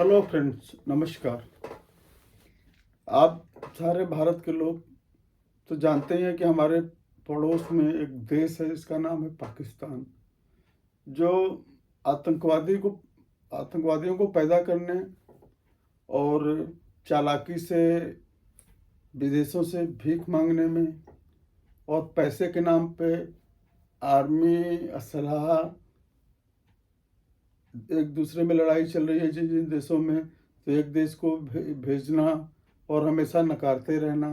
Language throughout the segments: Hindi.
हेलो फ्रेंड्स, नमस्कार। आप सारे भारत के लोग तो जानते ही हैं कि हमारे पड़ोस में एक देश है जिसका नाम है पाकिस्तान, जो आतंकवादियों को पैदा करने और चालाकी से विदेशों से भीख मांगने में और पैसे के नाम पे आर्मी असलहा एक दूसरे में लड़ाई चल रही है जिन जिन देशों में, तो एक देश को भेजना और हमेशा नकारते रहना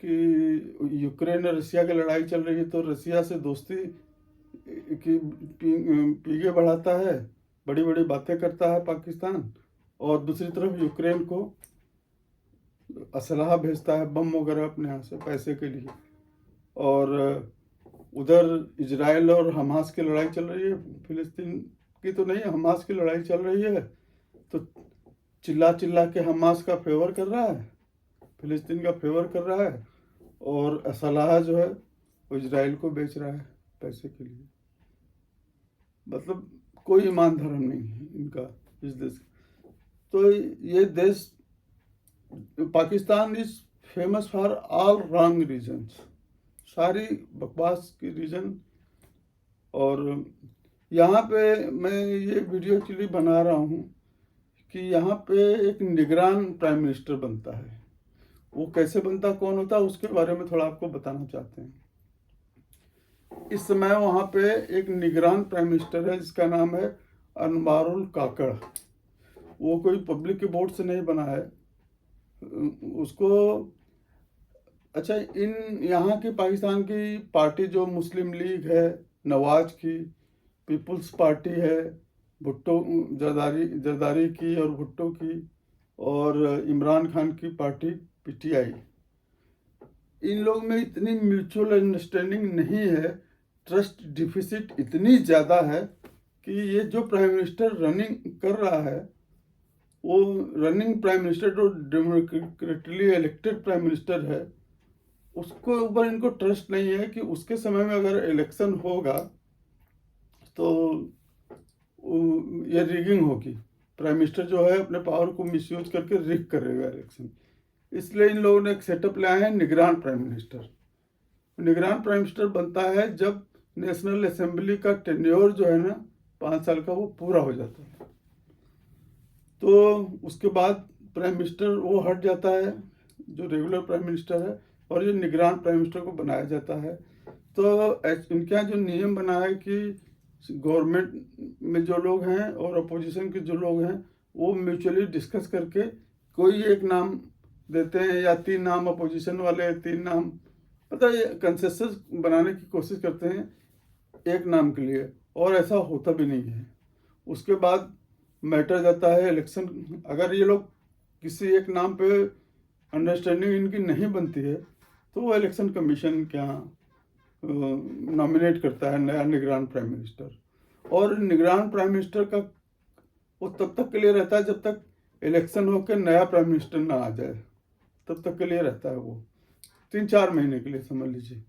कि यूक्रेन और रसिया की लड़ाई चल रही है तो रसिया से दोस्ती की पीगे बढ़ाता है, बड़ी बड़ी बातें करता है पाकिस्तान, और दूसरी तरफ यूक्रेन को असलहा भेजता है, बम वगैरह अपने यहाँ से पैसे के लिए। और उधर इजराइल और हमास की लड़ाई चल रही है, फिलिस्तीन की तो नहीं, हमास की लड़ाई चल रही है, तो चिल्ला चिल्ला के हमास का फेवर कर रहा है, फिलिस्तीन का फेवर कर रहा है, और असलहा जो है वो इजराइल को बेच रहा है पैसे के लिए। मतलब कोई ईमान धर्म नहीं है इनका इस देश का। तो ये देश Pakistan is famous for all wrong reasons, सारी बकवास की रीजन। और यहाँ पे मैं ये वीडियो एक्चुअली बना रहा हूँ कि यहाँ पे एक निगरान प्राइम मिनिस्टर बनता है। वो कैसे बनता, कौन होता, उसके बारे में थोड़ा आपको बताना चाहते हैं। इस समय वहाँ पे एक निगरान प्राइम मिनिस्टर है जिसका नाम है अनवारुल काकड़। वो कोई पब्लिक के वोट से नहीं बना है उसको। अच्छा, इन यहाँ की पाकिस्तान की पार्टी जो मुस्लिम लीग है, नवाज की, पीपल्स पार्टी है, भुट्टो जरदारी की और भुट्टो की, और इमरान खान की पार्टी पीटीआई, इन लोग में इतनी म्यूचुअल अंडरस्टैंडिंग नहीं है, ट्रस्ट डिफिसिट इतनी ज़्यादा है कि ये जो प्राइम मिनिस्टर रनिंग कर रहा है, वो रनिंग प्राइम मिनिस्टर जो डेमोक्रेटिकली इलेक्टेड प्राइम मिनिस्टर है, उसको ऊपर इनको ट्रस्ट नहीं है कि उसके समय में अगर इलेक्शन होगा तो ये रिगिंग होगी। प्राइम मिनिस्टर जो है अपने पावर को मिसयूज करके रिग करेगा इलेक्शन। इसलिए इन लोगों ने एक सेटअप लाया है निगरान प्राइम मिनिस्टर। निगरान प्राइम मिनिस्टर बनता है जब नेशनल असेंबली का टेन्योर जो है ना 5 साल का, वो पूरा हो जाता है, तो उसके बाद प्राइम मिनिस्टर वो हट जाता है जो रेगुलर प्राइम मिनिस्टर है, और ये निगरान प्राइम मिनिस्टर को बनाया जाता है। तो इनके यहाँ जो नियम बना है कि गवर्नमेंट में जो लोग हैं और अपोजिशन के जो लोग हैं वो म्यूचुअली डिस्कस करके कोई एक नाम देते हैं, या 3 नाम अपोजिशन वाले, 3 नाम, मतलब ये कंसेंसस बनाने की कोशिश करते हैं एक नाम के लिए, और ऐसा होता भी नहीं है। उसके बाद मैटर जाता है इलेक्शन। अगर ये लोग किसी एक नाम पे अंडरस्टैंडिंग इनकी नहीं बनती है तो वो इलेक्शन कमीशन के यहाँ नॉमिनेट करता है नया निगरान प्राइम मिनिस्टर। और निगरान प्राइम मिनिस्टर का वो तब तक के लिए रहता है जब तक इलेक्शन होकर नया प्राइम मिनिस्टर ना आ जाए, तब तक के लिए रहता है वो, 3-4 महीने के लिए समझ लीजिए।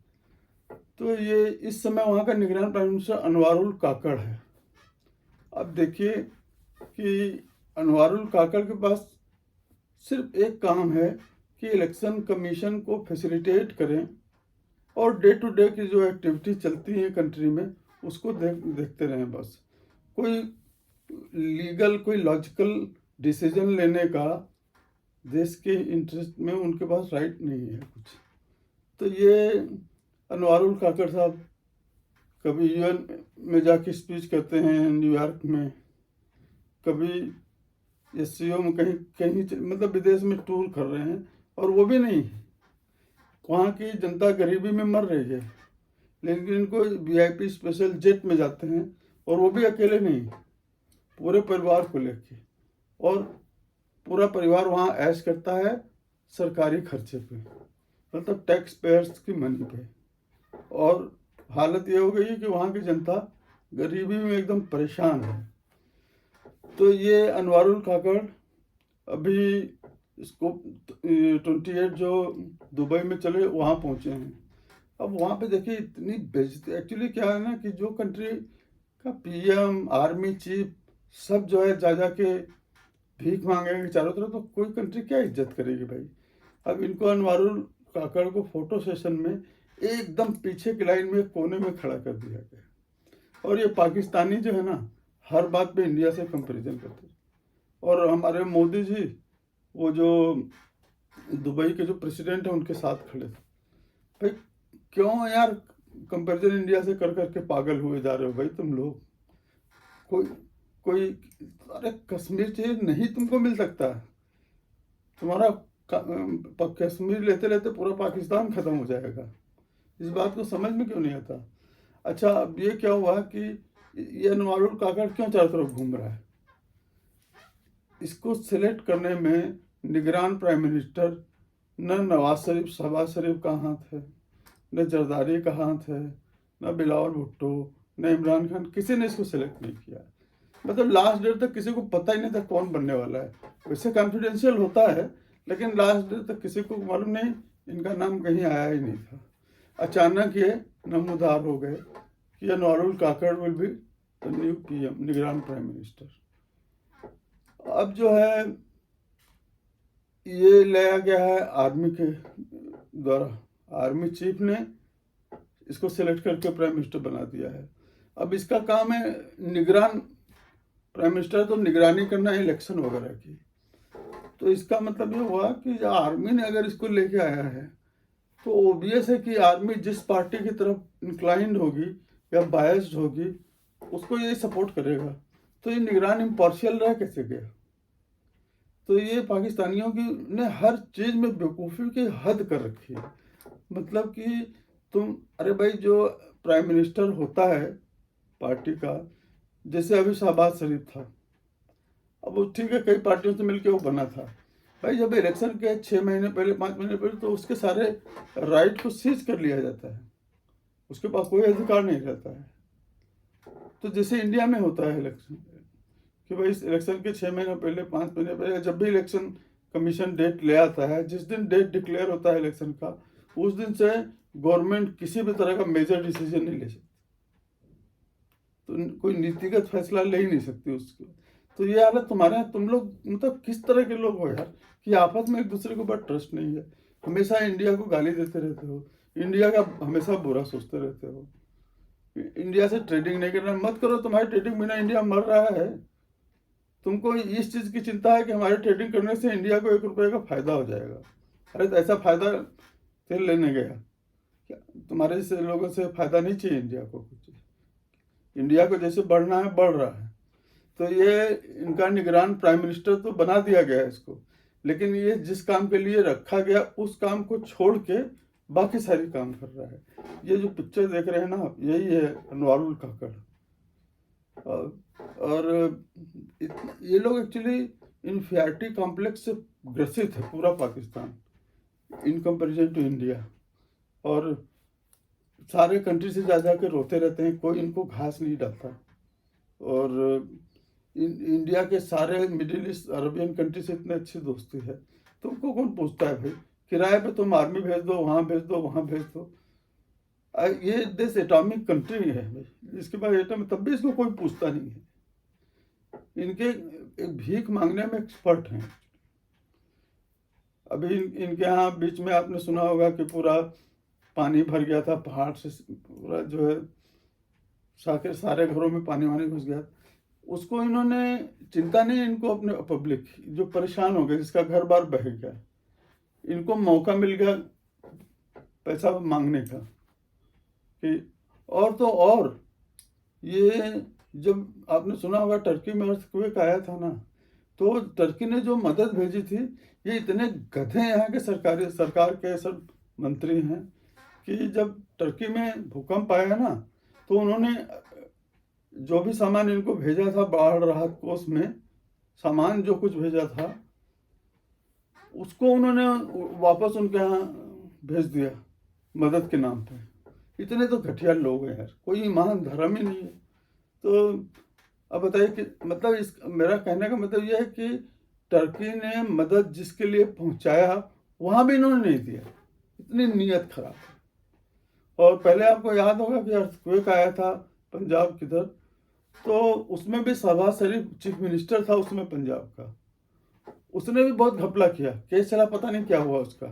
तो ये इस समय वहाँ का निगरान प्राइम मिनिस्टर अनवारुल काकड़ है। अब देखिए कि अनवारुल काकड़ के पास सिर्फ एक काम है कि इलेक्शन कमीशन को फैसिलिटेट करें और डे टू डे की जो एक्टिविटी चलती है कंट्री में उसको देखते रहें बस। कोई लीगल, कोई लॉजिकल डिसीजन लेने का देश के इंटरेस्ट में उनके पास राइट नहीं है कुछ। तो ये अनवारुल काकड़ साहब कभी यूएन में जाके स्पीच करते हैं न्यूयॉर्क में, कभी एससीओ में, कहीं कहीं मतलब विदेश में टूर कर रहे हैं, और वो भी नहीं, वहाँ की जनता गरीबी में मर रही है, लेकिन इनको वीआईपी स्पेशल जेट में जाते हैं, और वो भी अकेले नहीं, पूरे परिवार को लेके, और पूरा परिवार वहाँ ऐश करता है सरकारी खर्चे पे, मतलब टैक्स पेयर्स की मनी पे। और हालत ये हो गई है कि वहाँ की जनता गरीबी में एकदम परेशान है। तो ये अनवारुल काकड़ अभी इसको 28 जो दुबई में चले वहाँ पहुँचे हैं। अब वहाँ पे देखिए इतनी बेइज्जती, एक्चुअली क्या है ना कि जो कंट्री का पीएम, आर्मी चीफ सब जो है जा जा के भीख मांगेंगे चारों तरफ, तो कोई कंट्री क्या इज्जत करेगी भाई। अब इनको अनवारुल काकड़ को फोटो सेशन में एकदम पीछे की लाइन में कोने में खड़ा कर दिया गया। और ये पाकिस्तानी जो है ना, हर बात पे इंडिया से कंपैरिजन करते हैं। और हमारे मोदी जी, वो जो दुबई के जो प्रेसिडेंट हैं उनके साथ खड़े थे। भाई क्यों यार कंपैरिजन इंडिया से कर करके पागल हुए जा रहे हो भाई तुम लोग। कोई कोई अरे कश्मीर चाहिए नहीं तुमको मिल सकता। तुम्हारा कश्मीर लेते लेते पूरा पाकिस्तान खत्म हो जाएगा। इस बात को समझ में क्यों नहीं आता। अच्छा, अब ये क्या हुआ कि ये अनवारुल काकड़ क्यों चारों तरफ घूम रहा है। इसको सिलेक्ट करने में निगरान प्राइम मिनिस्टर न नवाज शरीफ शहबाज शरीफ का हाथ है, न जरदारी का हाथ है, न बिलावल भुट्टो, न इमरान खान, किसी ने इसको सिलेक्ट नहीं किया। मतलब लास्ट डेट तक किसी को पता ही नहीं था कौन बनने वाला है। वैसे कॉन्फिडेंशियल होता है, लेकिन लास्ट डेट तक किसी को मालूम नहीं, इनका नाम कहीं आया ही नहीं था। अचानक ये नमूदार हो गए कि Anwarul Kakar will be the new PM, निगरान प्राइम मिनिस्टर। अब जो है ये लाया गया है आर्मी के द्वारा, आर्मी चीफ ने इसको सिलेक्ट करके प्राइम मिनिस्टर बना दिया है। अब इसका काम है निगरान प्राइम मिनिस्टर, तो निगरानी करना है इलेक्शन वगैरह की। तो इसका मतलब ये हुआ कि आर्मी ने अगर इसको लेके आया है तो ओबियस है कि आर्मी जिस पार्टी की तरफ इंक्लाइंड होगी या बायस्ड होगी उसको ये सपोर्ट करेगा। तो ये निगरान इम्पार्शियल रह कैसे गया। तो ये पाकिस्तानियों की ने हर चीज़ में बेवकूफ़ी की हद कर रखी है। मतलब कि तुम, अरे भाई जो प्राइम मिनिस्टर होता है पार्टी का, जैसे अभी शहबाज शरीफ था, अब वो ठीक है कई पार्टियों से मिलकर वो बना था। भाई जब इलेक्शन के 6 महीने पहले 5 महीने पहले तो उसके सारे राइट को सीज कर लिया जाता है, उसके पास कोई अधिकार नहीं रहता है। तो जैसे इंडिया में होता है इलेक्शन कि भाई इस इलेक्शन के 6 महीने पहले 5 महीने पहले जब भी इलेक्शन कमीशन डेट ले आता है, जिस दिन डेट डिक्लेयर होता है इलेक्शन का, उस दिन से गवर्नमेंट किसी भी तरह का मेजर डिसीजन नहीं ले सकती। तो कोई नीतिगत फैसला ले ही नहीं सकती उसको। तो ये हालत तुम्हारे यहाँ, तुम लोग मतलब किस तरह के लोग हो यार कि आपस में एक दूसरे के ऊपर ट्रस्ट नहीं है। हमेशा इंडिया को गाली देते रहते हो, इंडिया का हमेशा बुरा सोचते रहते हो। इंडिया से ट्रेडिंग नहीं करना, मत करो, तुम्हारी ट्रेडिंग बिना इंडिया मर रहा है। तुमको इस चीज़ की चिंता है कि हमारे ट्रेडिंग करने से इंडिया को 1 रुपये का फायदा हो जाएगा। अरे तो ऐसा फायदा तेल लेने गया क्या, तुम्हारे जैसे लोगों से फायदा नहीं चाहिए इंडिया को कुछ। इंडिया को जैसे बढ़ना है बढ़ रहा है। तो ये इनका निगरान प्राइम मिनिस्टर तो बना दिया गया है इसको, लेकिन ये जिस काम के लिए रखा गया उस काम को छोड़ के बाकी सारी काम कर रहा है। ये जो पिक्चर देख रहे हैं ना आप, यही है अनवारुल काकड़। और ये लोग एक्चुअली इन्फियरिटी कॉम्प्लेक्स से ग्रसित है पूरा Pakistan in comparison to India. और सारे कंट्री से जा जा के रोते रहते हैं, कोई इनको घास नहीं डालता। और इंडिया के सारे मिडिल ईस्ट अरबियन कंट्री से इतने अच्छी दोस्ती है, तुमको कौन पूछता है भाई। किराए पे तुम आर्मी भेज दो, वहाँ भेज दो, वहाँ भेज दो। ये देश एटॉमिक कंट्री है भाई, इसके बाद एटम, तब भी इसको कोई पूछता नहीं है। इनके एक भीख मांगने में एक्सपर्ट हैं। अभी इनके यहाँ बीच में आपने सुना होगा कि पूरा पानी भर गया था पहाड़ से, पूरा जो है सारे घरों में पानी वानी घुस गया। उसको इन्होंने चिंता नहीं, इनको अपने पब्लिक जो परेशान हो गए, जिसका घर बार बह गया, इनको मौका मिल गया पैसा मांगने का कि और तो और। ये जब आपने सुना होगा टर्की में अर्थक्वेक आया था ना, तो टर्की ने जो मदद भेजी थी, ये इतने गधे यहाँ के सरकार के सब मंत्री हैं कि जब टर्की में भूकंप आया ना, तो उन्होंने जो भी सामान इनको भेजा था बाढ़ राहत कोष में, सामान जो कुछ भेजा था उसको उन्होंने वापस उनके यहाँ भेज दिया मदद के नाम पे। इतने तो घटिया लोग हैं यार, कोई ईमान धर्म ही नहीं है। तो अब बताइए कि मतलब इस मेरा कहने का मतलब यह है कि टर्की ने मदद जिसके लिए पहुंचाया वहां भी इन्होंने नहीं दिया, इतनी नीयत खराब है। और पहले आपको याद होगा कि अर्थक्वेक आया था पंजाब किधर, तो उसमें भी शहबाज शरीफ चीफ मिनिस्टर था उसमें पंजाब का, उसने भी बहुत घपला किया, केस चला, पता नहीं क्या हुआ उसका,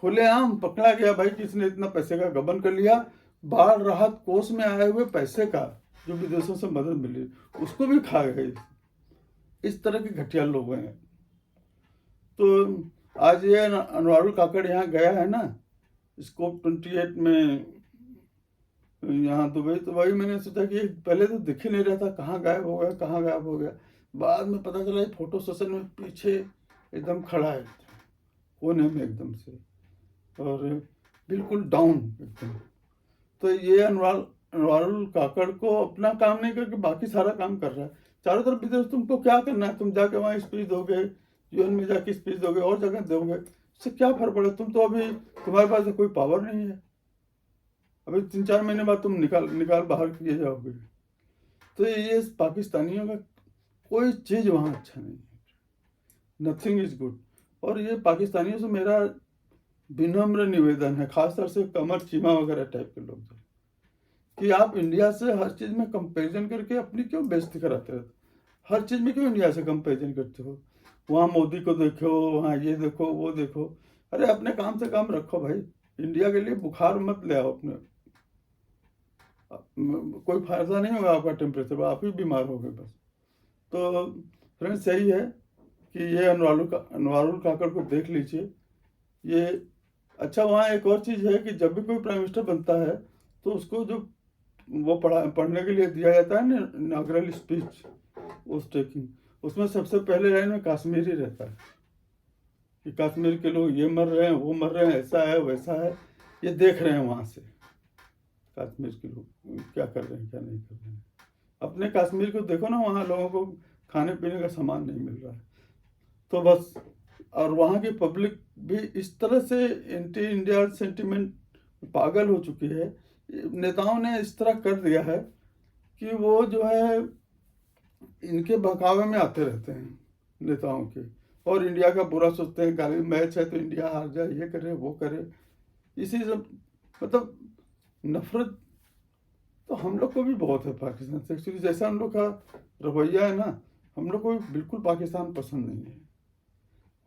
खुलेआम पकड़ा गया भाई किसने इतना पैसे का गबन कर लिया, बाढ़ राहत कोष में आए हुए पैसे का जो विदेशों से मदद मिली उसको भी खा गए। इस तरह के घटिया लोग हैं। तो आज ये अनुराग काकड़ यहाँ गया है ना स्कोप 28 में यहाँ दुबई, तो वही मैंने सोचा कि पहले तो दिख ही नहीं रहा था, कहाँ गायब हो गया, कहाँ गायब हो गया। बाद में पता चला फोटो सेशन में पीछे एकदम खड़ा है कोने में एकदम से, और बिल्कुल डाउन एकदम। तो ये अनुराग काकड़ को अपना काम नहीं करके बाकी सारा काम कर रहा है। चारों तरफ विदेश, तुमको क्या करना है, तुम जाके वहाँ स्पीच दोगे, यूएन में जाके स्पीच दोगे और जगह दोगे, इससे क्या फर्क पड़ा। तुम तो अभी तुम्हारे पास कोई पावर नहीं है, अभी 3-4 महीने बाद तुम निकाल बाहर किए जाओगे। तो ये पाकिस्तानियों का कोई चीज़ वहाँ अच्छा नहीं है, नथिंग इज गुड। और ये पाकिस्तानियों से मेरा विनम्र निवेदन है, खासतौर से कमर चीमा वगैरह टाइप के लोग, कि आप इंडिया से हर चीज़ में कंपैरिजन करके अपनी क्यों बेइज्जती कराते रहते, हर चीज़ में क्यों इंडिया से कंपैरिजन करते हो। वहाँ मोदी को देखो, वहाँ ये देखो वो देखो, अरे अपने काम से काम रखो भाई। इंडिया के लिए बुखार मत ले आओ अपने, कोई फायदा नहीं होगा आपका टेम्परेचर, आप ही बीमार हो गए बस। तो फ्रेंड्स यही है कि ये अनुराग काकड़ को देख लीजिए। ये अच्छा, वहाँ एक और चीज़ है कि जब भी कोई प्राइम मिनिस्टर बनता है तो उसको जो वो पढ़ने के लिए दिया जाता है ना इनॉग्रल स्पीच, उस टेकिंग, उसमें सबसे पहले लाइन में कश्मीर ही रहता है कि कश्मीर के लोग ये मर रहे हैं, वो मर रहे हैं, ऐसा है वैसा है, ये देख रहे हैं वहाँ से कश्मीर के लोग क्या कर रहे हैं क्या नहीं कर रहे हैं। अपने कश्मीर को देखो ना, वहाँ लोगों को खाने पीने का सामान नहीं मिल रहा है। तो बस, और वहाँ की पब्लिक भी इस तरह से एंटी इंडिया सेंटिमेंट पागल हो चुकी है, नेताओं ने इस तरह कर दिया है कि वो जो है इनके बहकावे में आते रहते हैं नेताओं के, और इंडिया का बुरा सोचते हैं, गाली मैच है तो इंडिया हार जाए, ये करे वो करे, इसी सब मतलब नफरत तो हम लोग को भी बहुत है पाकिस्तान से। एक्चुअली जैसा हम लोग का रवैया है ना, हम लोग को बिल्कुल पाकिस्तान पसंद नहीं है।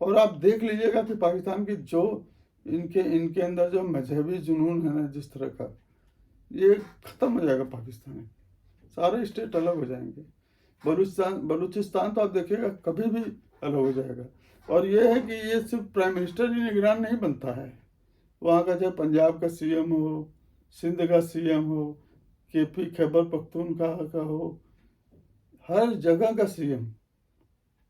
और आप देख लीजिएगा कि पाकिस्तान की जो इनके इनके अंदर जो मजहबी जुनून है ना जिस तरह का, ये ख़त्म हो जाएगा पाकिस्तान, सारे स्टेट अलग हो जाएंगे। बलूचिस्तान तो आप देखिएगा कभी भी अलग हो जाएगा। और ये है कि ये सिर्फ प्राइम मिनिस्टर ही निगरान नहीं बनता है, वहाँ का चाहे पंजाब का सीएम हो, सिंध का सीएम हो, केपी खैबर पख्तूनख्वा का हो, हर जगह का सीएम,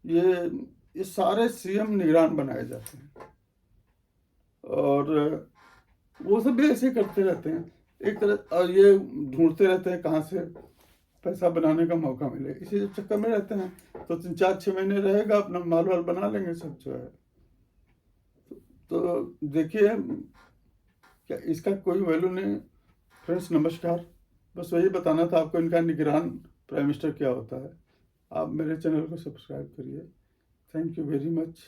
ये सारे सीएम निगरान बनाए जाते हैं। और वो सब भी ऐसे करते रहते हैं एक तरह, और ये ढूंढते रहते हैं कहाँ से पैसा बनाने का मौका मिले, इसी चक्कर में रहते हैं। तो 3-4-6 महीने रहेगा, अपना माल वाल बना लेंगे सब जो है। तो देखिए क्या इसका कोई वैल्यू नहीं। फ्रेंड्स नमस्कार, बस वही बताना था आपको, इनका निगरान प्राइम मिनिस्टर क्या होता है। आप मेरे चैनल को सब्सक्राइब करिए, थैंक यू वेरी मच।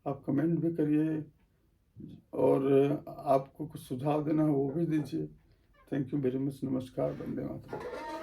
आप कमेंट भी करिए, और आपको कुछ सुझाव देना हो वो भी दीजिए। थैंक यू वेरी मच, नमस्कार, वंदे मातरम।